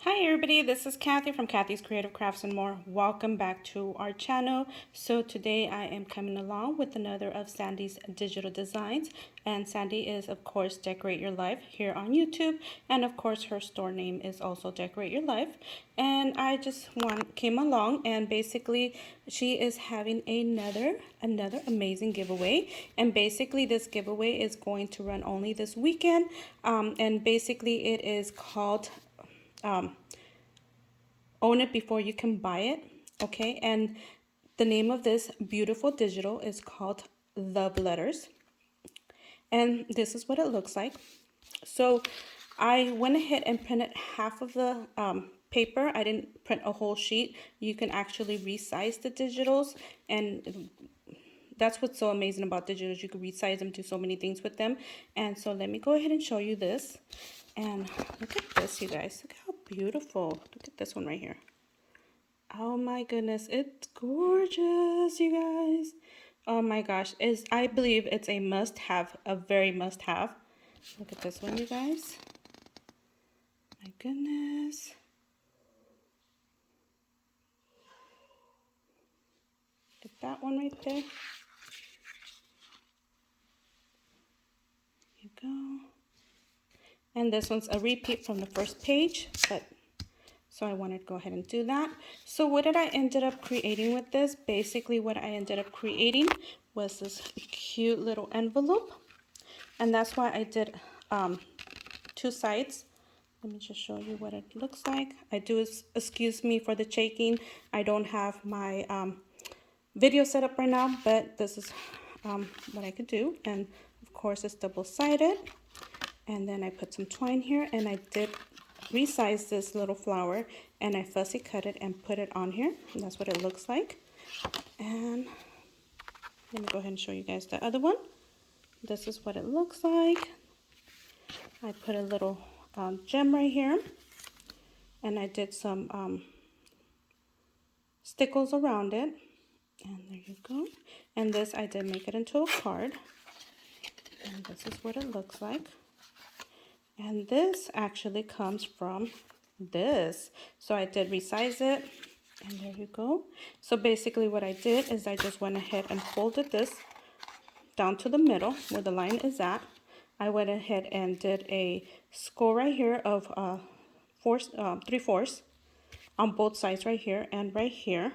Hi everybody, this is Kathy from Kathy's Creative Crafts and More. Welcome back to our channel. So today I am coming along with another of Sandy's digital designs, and Sandy is of course Decorate Your Life here on YouTube, and of course her store name is also Decorate Your Life. And I just came along, and basically she is having another amazing giveaway, and basically this giveaway is going to run only this weekend, and basically it is called Own It Before You Can Buy It. Okay, and the name of this beautiful digital is called Love Letters, and this is what it looks like. So I went ahead and printed half of the paper. I didn't print a whole sheet. You can actually resize the digitals, and that's what's so amazing about digitals. You can resize them to so many things with them. And so let me go ahead and show you this. And look at this, you guys. Look how beautiful. Look at this one right here. Oh my goodness, it's gorgeous, you guys. Oh my gosh, I believe it's a must-have, a very must-have. Look at this one, you guys. My goodness. Get that one right there. There you go. And this one's a repeat from the first page, but so I wanted to go ahead and do that. So what did I ended up creating with this? Basically what I ended up creating was this cute little envelope. And that's why I did two sides. Let me just show you what it looks like. I do, excuse me for the shaking. I don't have my video set up right now, but this is what I could do. And of course it's double-sided. And then I put some twine here, and I did resize this little flower, and I fussy cut it and put it on here. And that's what it looks like. And let me go ahead and show you guys the other one. This is what it looks like. I put a little gem right here, and I did some stickles around it, and there you go. And this I did make it into a card, and this is what it looks like. And this actually comes from this. So I did resize it, and there you go. So basically what I did is I just went ahead and folded this down to the middle where the line is at. I went ahead and did a score right here of 3/4 on both sides right here and right here.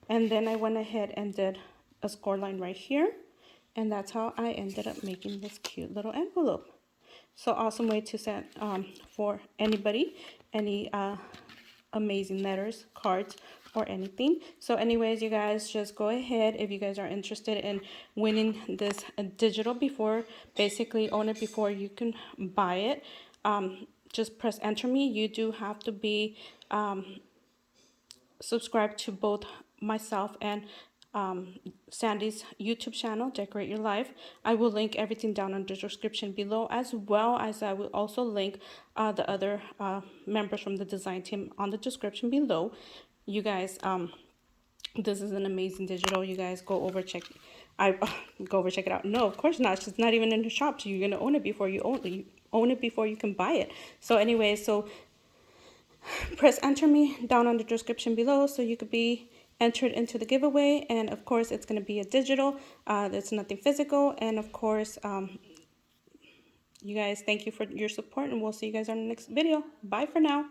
And then I went ahead and did a score line right here. And that's how I ended up making this cute little envelope. So awesome way to send for anybody, any amazing letters, cards, or anything. So anyways, you guys, just go ahead if you guys are interested in winning this digital before, basically own it before you can buy it. Just press enter me. You do have to be subscribed to both myself and Sandy's YouTube channel, Decorate Your Life. I will link everything down in the description below, as well as I will also link the other members from the design team on the description below. You guys, this is an amazing digital. You guys go over check it out. No, of course not. It's not even in the shop. So you're gonna own it before you own it before you can buy it. So anyway, so press enter me down on the description below so you could be entered into the giveaway. And of course it's going to be a digital, there's nothing physical. And of course you guys, thank you for your support, and we'll see you guys on the next video. Bye for now.